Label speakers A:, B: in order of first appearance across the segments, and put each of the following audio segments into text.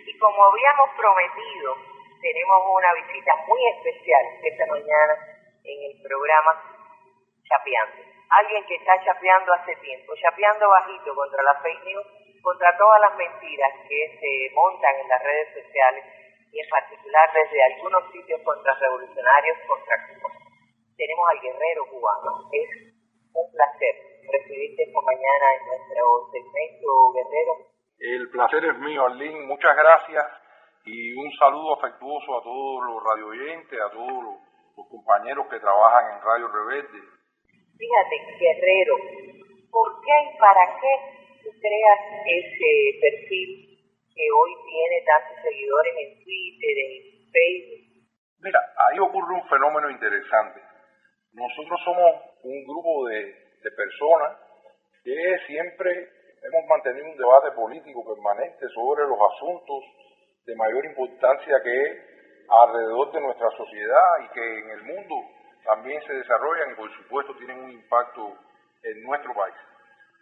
A: Y como habíamos prometido, tenemos una visita muy especial esta mañana en el programa Chapeando. Alguien que está chapeando hace tiempo, chapeando bajito contra la fake news, contra todas las mentiras que se montan en las redes sociales y en particular desde algunos sitios contrarrevolucionarios contra Cuba. Tenemos al guerrero cubano. Es un placer recibirte esta mañana en nuestro segmento, Guerrero.
B: El placer es mío, Arlene. Muchas gracias y un saludo afectuoso a todos los radioyentes, a todos los compañeros que trabajan en Radio Rebelde.
A: Fíjate, guerrero, ¿por qué y para qué tú creas ese perfil que hoy tiene tantos seguidores en Twitter, en Facebook?
B: Mira, ahí ocurre un fenómeno interesante. Nosotros somos un grupo de personas que siempre hemos mantenido un debate político permanente sobre los asuntos de mayor importancia que alrededor de nuestra sociedad y que en el mundo también se desarrollan y por supuesto tienen un impacto en nuestro país.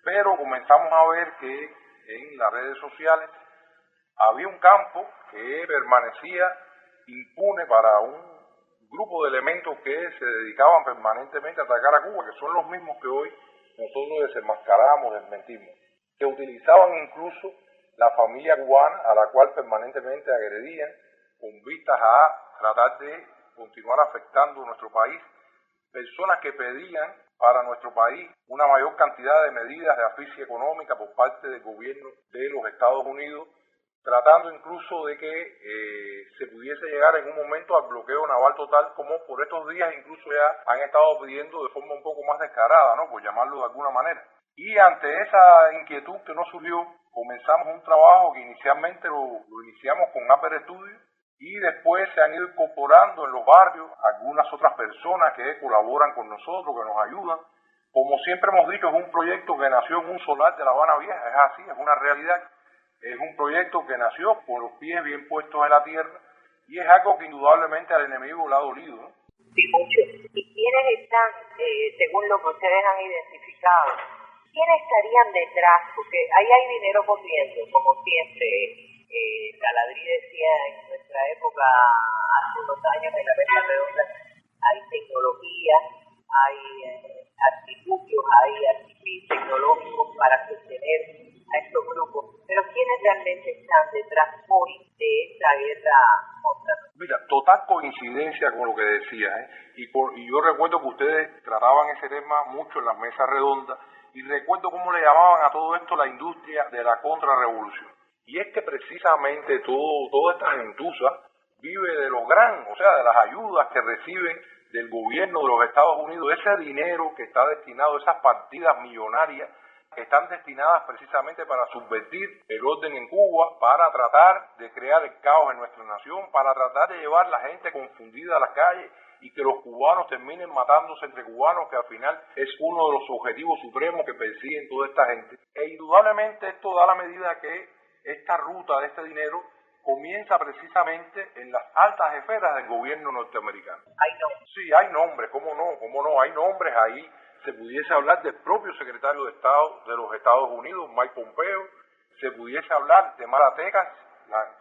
B: Pero comenzamos a ver que en las redes sociales había un campo que permanecía impune para un grupo de elementos que se dedicaban permanentemente a atacar a Cuba, que son los mismos que hoy nosotros desenmascaramos, desmentimos, que utilizaban incluso la familia cubana a la cual permanentemente agredían con vistas a tratar de continuar afectando nuestro país, personas que pedían para nuestro país una mayor cantidad de medidas de asfixia económica por parte del gobierno de los Estados Unidos, tratando incluso de que se pudiese llegar en un momento al bloqueo naval total, como por estos días incluso ya han estado pidiendo de forma un poco más descarada, ¿no?, por llamarlo de alguna manera. Y ante esa inquietud que nos surgió, comenzamos un trabajo que inicialmente lo iniciamos con Upper Studio y después se han ido incorporando en los barrios algunas otras personas que colaboran con nosotros, que nos ayudan. Como siempre hemos dicho, es un proyecto que nació en un solar de La Habana Vieja, es así, es una realidad. Es un proyecto que nació con los pies bien puestos en la tierra y es algo que indudablemente al enemigo le ha dolido, ¿no?
A: Sí, mucho. ¿Y quiénes están, según lo que ustedes han identificado, quiénes estarían detrás? Porque ahí hay dinero corriendo, como siempre. Caladrí decía en nuestra época, hace unos años, en la mesa redonda, hay tecnología, hay artilugios, hay artificios tecnológicos para sostener a estos grupos. Pero ¿quiénes realmente están detrás hoy de esta guerra contra nosotros?
B: Mira, total coincidencia con lo que decías, y yo recuerdo que ustedes trataban ese tema mucho en las mesas redondas y recuerdo cómo le llamaban a todo esto la industria de la contrarrevolución. Y es que precisamente toda esta gentuza vive de los de las ayudas que reciben del gobierno de los Estados Unidos, ese dinero que está destinado, esas partidas millonarias que están destinadas precisamente para subvertir el orden en Cuba, para tratar de crear el caos en nuestra nación, para tratar de llevar la gente confundida a las calles y que los cubanos terminen matándose entre cubanos, que al final es uno de los objetivos supremos que persiguen toda esta gente. E indudablemente esto da la medida que esta ruta de este dinero comienza precisamente en las altas esferas del gobierno norteamericano.
A: Hay nombres.
B: Sí, hay nombres, cómo no, hay nombres ahí. Se pudiese hablar del propio secretario de Estado de los Estados Unidos, Mike Pompeo, se pudiese hablar de Mara Tecas,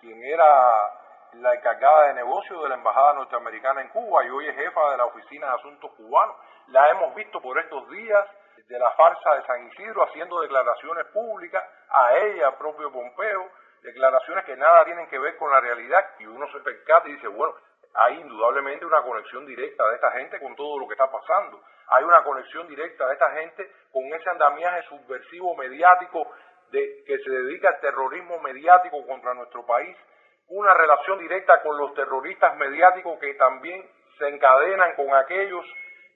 B: quien era la encargada de negocios de la Embajada Norteamericana en Cuba y hoy es jefa de la Oficina de Asuntos Cubanos. La hemos visto por estos días de la farsa de San Isidro haciendo declaraciones públicas, a ella, al propio Pompeo, declaraciones que nada tienen que ver con la realidad y uno se percata y dice, bueno, hay indudablemente una conexión directa de esta gente con todo lo que está pasando. Hay una conexión directa de esta gente con ese andamiaje subversivo mediático que se dedica al terrorismo mediático contra nuestro país, una relación directa con los terroristas mediáticos que también se encadenan con aquellos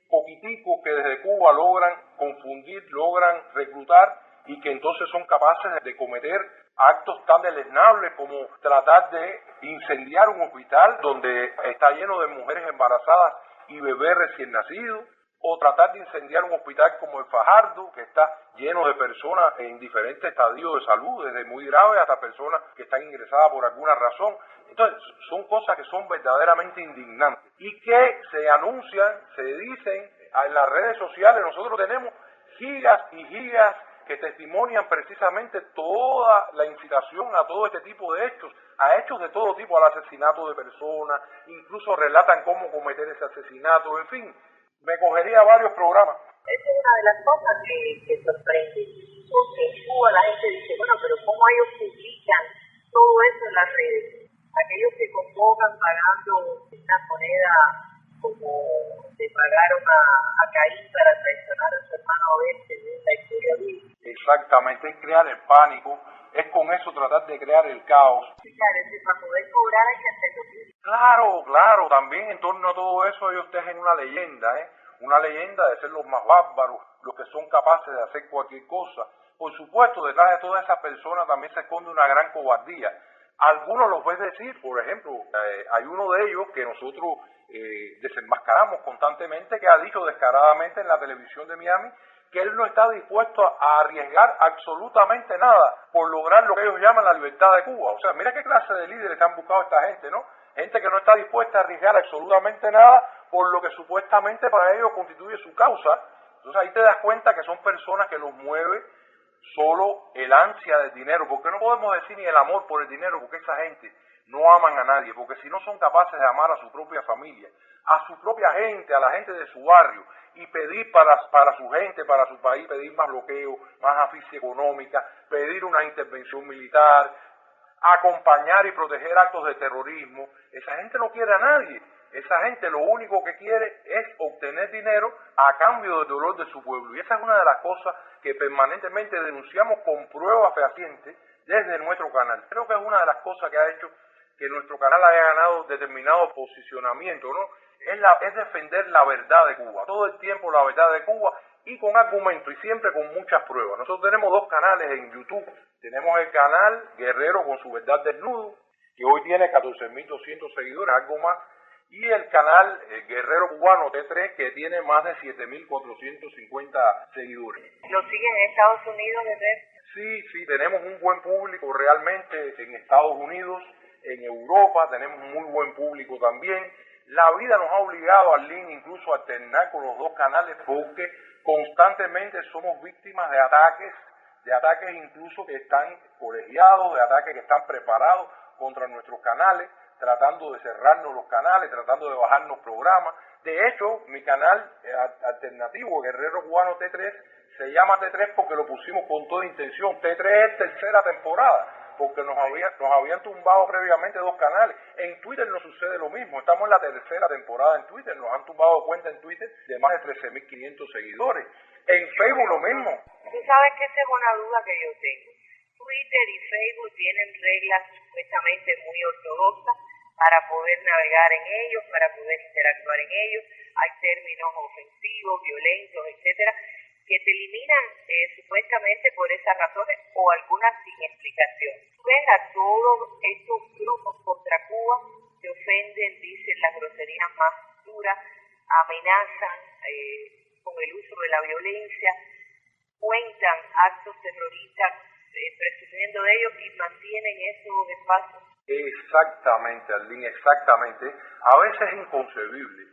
B: poquiticos que desde Cuba logran confundir, logran reclutar y que entonces son capaces de cometer actos tan deleznables como tratar de incendiar un hospital donde está lleno de mujeres embarazadas y bebés recién nacidos, o tratar de incendiar un hospital como el Fajardo, que está lleno de personas en diferentes estadios de salud, desde muy graves hasta personas que están ingresadas por alguna razón. Entonces, son cosas que son verdaderamente indignantes y que se anuncian, se dicen en las redes sociales. Nosotros tenemos gigas y gigas que testimonian precisamente toda la incitación a todo este tipo de hechos. a hechos de todo tipo, al asesinato de personas, incluso relatan cómo cometer ese asesinato, en fin, me cogería varios programas.
A: Esa es una de las cosas que sorprende, porque en Cuba la gente dice, bueno, pero ¿cómo ellos publican todo eso en las redes? Aquellos que convocan pagando una moneda como le pagaron a Caín para traicionar a su hermano Abel, según la historia bíblica.
B: Exactamente, es crear el pánico, es con eso tratar de crear el caos.
A: Sí, claro, es decir, para poder cobrar hay que hacerlo bien.
B: Claro, también en torno a todo eso ellos tejen una leyenda, una leyenda de ser los más bárbaros, los que son capaces de hacer cualquier cosa. Por supuesto, detrás de todas esas personas también se esconde una gran cobardía. Algunos los ves decir, por ejemplo, hay uno de ellos que nosotros desenmascaramos constantemente, que ha dicho descaradamente en la televisión de Miami que él no está dispuesto a arriesgar absolutamente nada por lograr lo que ellos llaman la libertad de Cuba. O sea, mira qué clase de líderes han buscado esta gente, ¿no? Gente que no está dispuesta a arriesgar absolutamente nada por lo que supuestamente para ellos constituye su causa. Entonces ahí te das cuenta que son personas que los mueve solo el ansia del dinero, porque no podemos decir ni el amor por el dinero, porque esa gente no aman a nadie, porque si no son capaces de amar a su propia familia, a su propia gente, a la gente de su barrio, y pedir para su gente, para su país, pedir más bloqueo, más asfixia económica, pedir una intervención militar, acompañar y proteger actos de terrorismo, esa gente no quiere a nadie. Esa gente lo único que quiere es obtener dinero a cambio del dolor de su pueblo. Y esa es una de las cosas que permanentemente denunciamos con pruebas fehacientes desde nuestro canal. Creo que es una de las cosas que ha hecho que nuestro canal haya ganado determinado posicionamiento, ¿no? Es defender la verdad de Cuba, todo el tiempo la verdad de Cuba y con argumentos y siempre con muchas pruebas. Nosotros tenemos dos canales en YouTube. Tenemos el canal Guerrero con su verdad desnudo, que hoy tiene 14.200 seguidores, algo más, y el canal Guerrero Cubano T3, que tiene más de 7.450 seguidores.
A: ¿Lo siguen en Estados Unidos, Guerrero?
B: Sí, tenemos un buen público realmente en Estados Unidos, en Europa, tenemos muy buen público también. La vida nos ha obligado al link incluso a alternar con los dos canales porque constantemente somos víctimas de ataques incluso que están colegiados, de ataques que están preparados contra nuestros canales, tratando de cerrarnos los canales, tratando de bajarnos programas. De hecho, mi canal alternativo, Guerrero Cubano T3, se llama T3 porque lo pusimos con toda intención. T3 es tercera temporada, porque nos habían tumbado previamente dos canales. En Twitter nos sucede lo mismo, estamos en la tercera temporada en Twitter, nos han tumbado cuenta en Twitter de más de 13.500 seguidores. En Facebook lo mismo.
A: Tú sabes que esa es una duda que yo tengo. Twitter y Facebook tienen reglas supuestamente muy ortodoxas para poder navegar en ellos, para poder interactuar en ellos. Hay términos ofensivos, violentos, etcétera, que te eliminan supuestamente por esas razones o algunas sin explicación. Ven a todos estos grupos contra Cuba, que ofenden, dicen las groserías más duras, amenazan con el uso de la violencia, cuentan actos terroristas presumiendo de ellos y mantienen esos espacios.
B: Exactamente, Arlene, exactamente. A veces es inconcebible.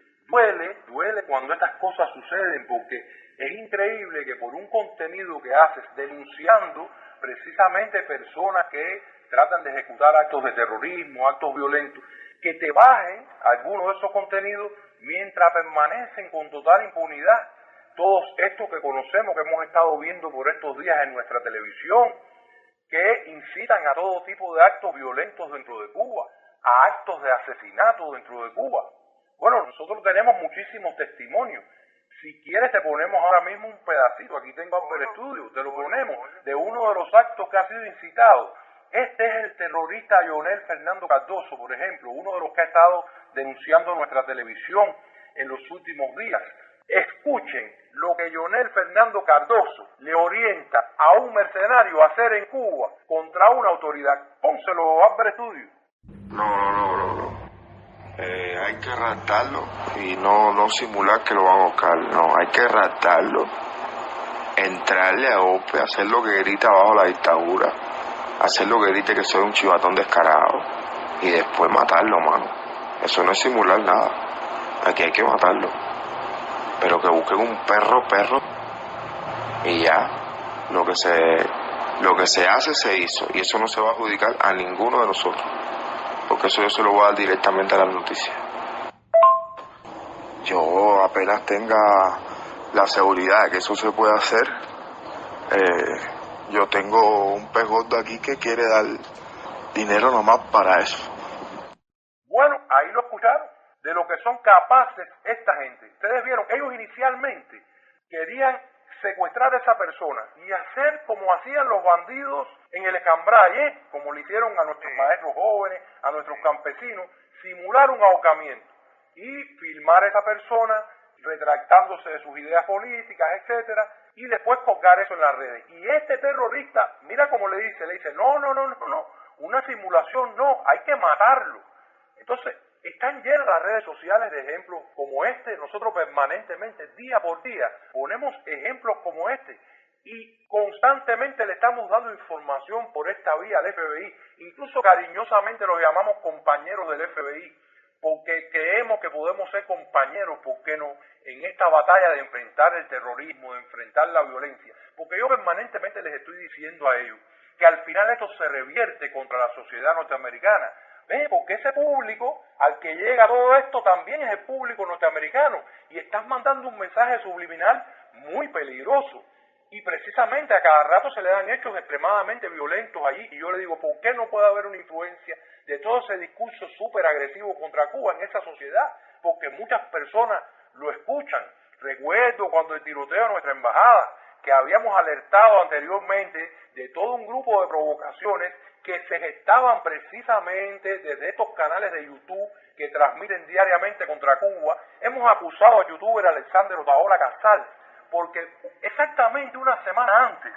B: Duele cuando estas cosas suceden porque es increíble que por un contenido que haces denunciando precisamente personas que tratan de ejecutar actos de terrorismo, actos violentos, que te bajen algunos de esos contenidos mientras permanecen con total impunidad. Todos estos que conocemos, que hemos estado viendo por estos días en nuestra televisión, que incitan a todo tipo de actos violentos dentro de Cuba, a actos de asesinato dentro de Cuba. Bueno, nosotros tenemos muchísimos testimonios. Si quieres te ponemos ahora mismo un pedacito, aquí tengo el estudio, te lo ponemos, de uno de los actos que ha sido incitado. Este es el terrorista Leonel Fernando Cardoso, por ejemplo, uno de los que ha estado denunciando nuestra televisión en los últimos días. Escuchen lo que Leonel Fernando Cardoso le orienta a un mercenario a hacer en Cuba contra una autoridad. Pónselo al estudio.
C: No. Hay que raptarlo y no simular que lo van a buscar. No, hay que raptarlo, entrarle a golpe, hacer lo que grita bajo la dictadura, hacer lo que grite que soy un chivatón descarado y después matarlo, mano. Eso no es simular nada. Aquí hay que matarlo. Pero que busquen un perro y ya. Lo que se hace se hizo y eso no se va a adjudicar a ninguno de nosotros. porque eso yo se lo voy a dar directamente a las noticias. Yo apenas tenga la seguridad de que eso se puede hacer, yo tengo un pez gordo aquí que quiere dar dinero nomás para eso.
B: Bueno, ahí lo escucharon, de lo que son capaces esta gente. Ustedes vieron, ellos inicialmente querían secuestrar a esa persona y hacer como hacían los bandidos en el Escambray, como le hicieron a nuestros maestros jóvenes, a nuestros campesinos, simular un ahorcamiento y filmar a esa persona retractándose de sus ideas políticas, etcétera, y después colgar eso en las redes. Y este terrorista, mira cómo le dice, no, una simulación no, hay que matarlo. Entonces, están llenas las redes sociales de ejemplos como este. Nosotros permanentemente, día por día, ponemos ejemplos como este y constantemente le estamos dando información por esta vía al FBI. Incluso cariñosamente los llamamos compañeros del FBI, porque creemos que podemos ser compañeros, ¿por qué no?, en esta batalla de enfrentar el terrorismo, de enfrentar la violencia. Porque yo permanentemente les estoy diciendo a ellos que al final esto se revierte contra la sociedad norteamericana. Porque ese público al que llega todo esto también es el público norteamericano y estás mandando un mensaje subliminal muy peligroso. Y precisamente a cada rato se le dan hechos extremadamente violentos allí. Y yo le digo, ¿por qué no puede haber una influencia de todo ese discurso súper agresivo contra Cuba en esa sociedad? Porque muchas personas lo escuchan. Recuerdo cuando el tiroteo a nuestra embajada, que habíamos alertado anteriormente de todo un grupo de provocaciones que se gestaban precisamente desde estos canales de YouTube que transmiten diariamente contra Cuba. Hemos acusado al youtuber Alexander Otaola Casal, porque exactamente una semana antes,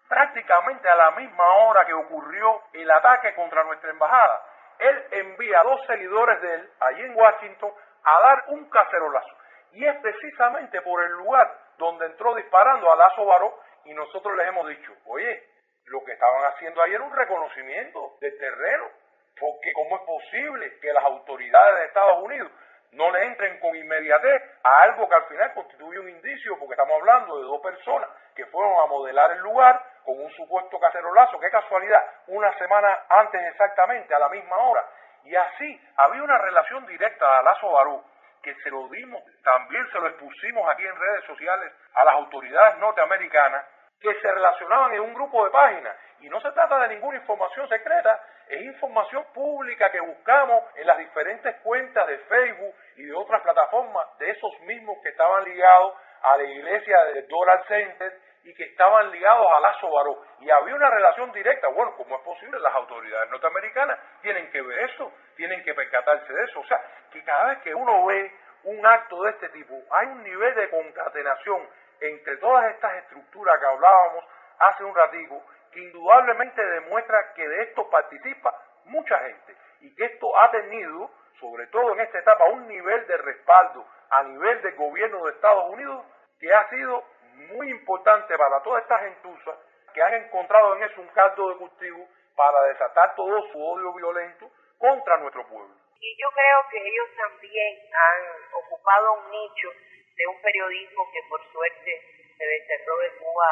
B: prácticamente a la misma hora que ocurrió el ataque contra nuestra embajada, él envía a 2 seguidores de él, allí en Washington, a dar un cacerolazo. Y es precisamente por el lugar donde entró disparando a Lazo Baró, y nosotros les hemos dicho, oye, lo que estaban haciendo ahí era un reconocimiento del terreno, porque ¿cómo es posible que las autoridades de Estados Unidos no le entren con inmediatez a algo que al final constituye un indicio? Porque estamos hablando de 2 personas que fueron a modelar el lugar con un supuesto cacerolazo, qué casualidad, una semana antes exactamente, a la misma hora. Y así había una relación directa a Lazo Baró, que se lo dimos, también se lo expusimos aquí en redes sociales a las autoridades norteamericanas, que se relacionaban en un grupo de páginas. Y no se trata de ninguna información secreta, es información pública que buscamos en las diferentes cuentas de Facebook y de otras plataformas de esos mismos que estaban ligados a la iglesia del Doral Center y que estaban ligados a Lazo Baró. Y había una relación directa. Bueno, ¿cómo es posible? Las autoridades norteamericanas tienen que ver eso, tienen que percatarse de eso. O sea, que cada vez que uno ve un acto de este tipo, hay un nivel de concatenación entre todas estas estructuras que hablábamos hace un ratico, que indudablemente demuestra que de esto participa mucha gente y que esto ha tenido, sobre todo en esta etapa, un nivel de respaldo a nivel del gobierno de Estados Unidos que ha sido muy importante para toda esta gentuza que han encontrado en eso un caldo de cultivo para desatar todo su odio violento contra nuestro pueblo.
A: Y yo creo que ellos también han ocupado un nicho de un periodismo que por suerte se desterró de Cuba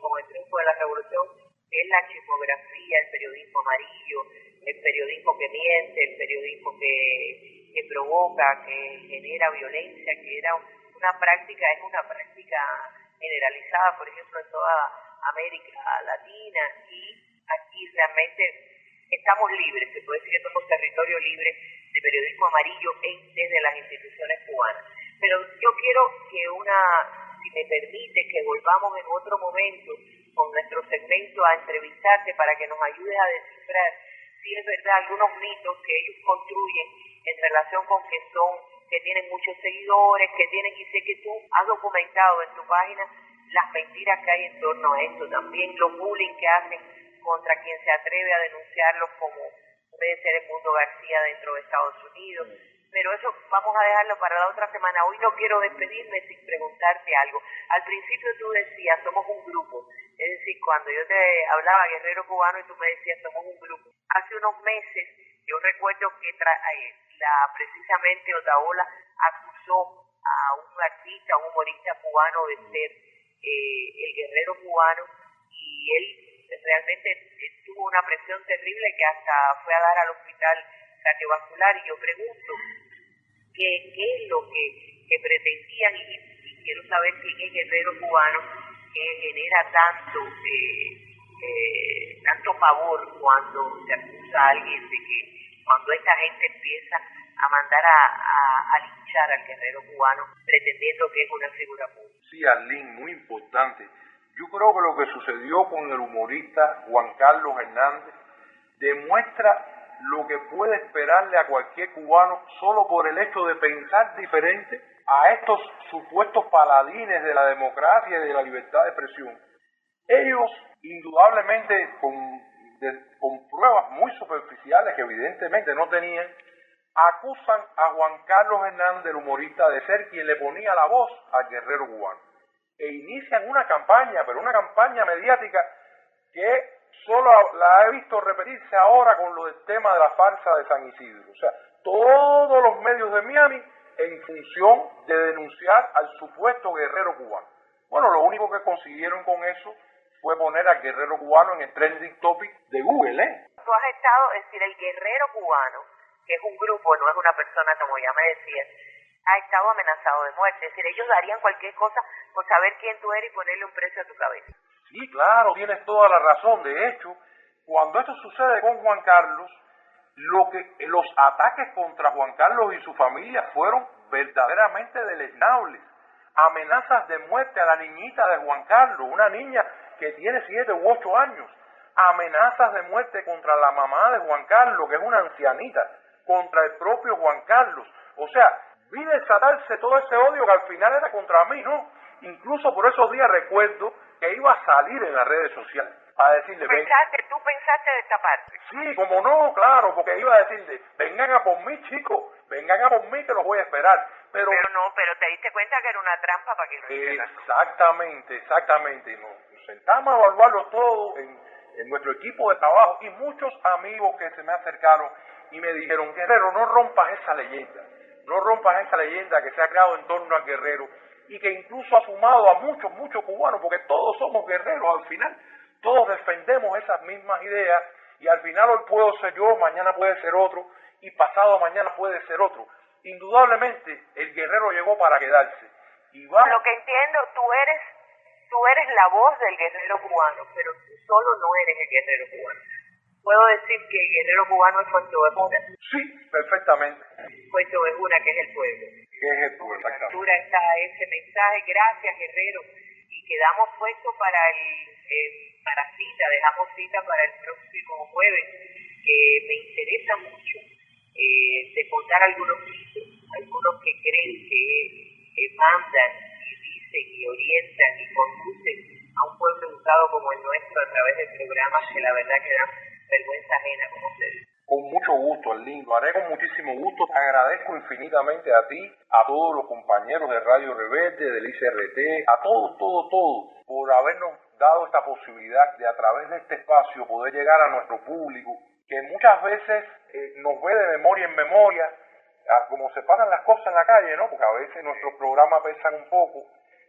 A: con el triunfo de la revolución, que es la chismografía, el periodismo amarillo, el periodismo que miente, el periodismo que provoca, que genera violencia, que era una práctica generalizada, por ejemplo, en toda América Latina, y aquí realmente estamos libres, se puede decir que somos territorio libre de periodismo amarillo desde las instituciones cubanas. Pero yo quiero que si me permite, que volvamos en otro momento con nuestro segmento a entrevistarte para que nos ayudes a descifrar si es verdad algunos mitos que ellos construyen en relación con que tienen muchos seguidores, y sé que tú has documentado en tu página las mentiras que hay en torno a esto, también los bullying que hacen contra quien se atreve a denunciarlos, como puede ser el Mundo García dentro de Estados Unidos. Pero eso vamos a dejarlo para la otra semana. Hoy no quiero despedirme sin preguntarte algo. Al principio tú decías, somos un grupo. Es decir, cuando yo te hablaba guerrero cubano y tú me decías, somos un grupo. Hace unos meses yo recuerdo que precisamente Otaola acusó a un artista, un humorista cubano de ser el guerrero cubano, y él realmente tuvo una presión terrible que hasta fue a dar al hospital cardiovascular, y yo pregunto qué es lo que pretendían, y quiero saber quién es Guerrero Cubano, que genera tanto pavor cuando se acusa a alguien de que cuando esta gente empieza a mandar a linchar al guerrero cubano pretendiendo que es una figura pública.
B: Sí, Arlene, muy importante. Yo creo que lo que sucedió con el humorista Juan Carlos Hernández demuestra lo que puede esperarle a cualquier cubano solo por el hecho de pensar diferente a estos supuestos paladines de la democracia y de la libertad de expresión. Ellos, indudablemente, con pruebas muy superficiales que evidentemente no tenían, acusan a Juan Carlos Hernández, el humorista, de ser quien le ponía la voz al guerrero cubano. E inician una campaña, pero una campaña mediática que solo la he visto repetirse ahora con lo del tema de la farsa de San Isidro. O sea, todos los medios de Miami en función de denunciar al supuesto guerrero cubano. Bueno, lo único que consiguieron con eso fue poner al guerrero cubano en el trending topic de Google, ¿eh?
A: Tú has estado, es decir, el guerrero cubano, que es un grupo, no es una persona como ya me decías, ha estado amenazado de muerte. Es decir, ellos darían cualquier cosa por saber quién tú eres y ponerle un precio a tu cabeza.
B: Sí, claro, tienes toda la razón. De hecho, cuando esto sucede con Juan Carlos, los ataques contra Juan Carlos y su familia fueron verdaderamente deleznables. Amenazas de muerte a la niñita de Juan Carlos, una niña que tiene 7 u 8 años. Amenazas de muerte contra la mamá de Juan Carlos, que es una ancianita, contra el propio Juan Carlos. O sea, vi desatarse todo ese odio que al final era contra mí, ¿no? Incluso por esos días recuerdo que iba a salir en las redes sociales a decirle...
A: ¿Tú pensaste destaparte?
B: Sí, como no, claro, porque iba a decirle, vengan a por mí, chicos, vengan a por mí que los voy a esperar. Pero
A: te diste cuenta que era una trampa para que lo hicieran.
B: Exactamente. Nos sentamos a evaluarlo todo en nuestro equipo de trabajo y muchos amigos que se me acercaron y me dijeron, Guerrero, no rompas esa leyenda que se ha creado en torno al guerrero y que incluso ha sumado a muchos cubanos, porque todos somos guerreros al final, todos defendemos esas mismas ideas y al final hoy puedo ser yo, mañana puede ser otro y pasado mañana puede ser otro. Indudablemente el guerrero llegó para quedarse.
A: Lo que entiendo, tú eres la voz del guerrero cubano, pero tú solo no eres el guerrero cubano. ¿Puedo decir que el guerrero cubano es Puerto Vejuna?
B: Sí, perfectamente.
A: Puerto Vejuna, que es el pueblo.
B: Exactamente.
A: Está ese mensaje. Gracias, guerrero. Y quedamos puestos dejamos cita para el próximo jueves, que me interesa mucho de contar algunos mitos, algunos que creen que mandan y dicen y orientan y conducen a un pueblo educado como el nuestro a través de programas que la verdad que dan vergüenza ajena como ustedes.
B: Con mucho gusto, Arlene, lo haré con muchísimo gusto. Te agradezco infinitamente a ti, a todos los compañeros de Radio Rebelde, del ICRT, a todos, por habernos dado esta posibilidad de a través de este espacio poder llegar a nuestro público, que muchas veces nos ve de memoria en memoria, como se pasan las cosas en la calle, ¿no? Porque a veces nuestros programas pesan un poco,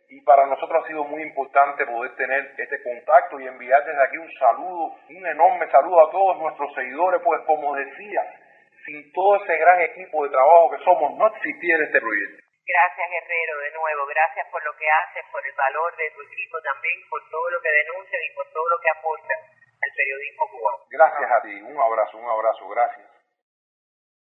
B: y para nosotros ha sido muy importante poder tener este contacto y enviar desde aquí un saludo, un enorme saludo a todos nuestros seguidores, pues como decía, sin todo ese gran equipo de trabajo que somos, no existiera este proyecto.
A: Gracias, Guerrero, de nuevo, gracias por lo que haces, por el valor de tu equipo también, por todo lo que denuncian y por todo lo que aportan al periodismo cubano.
B: Gracias a ti, un abrazo, gracias.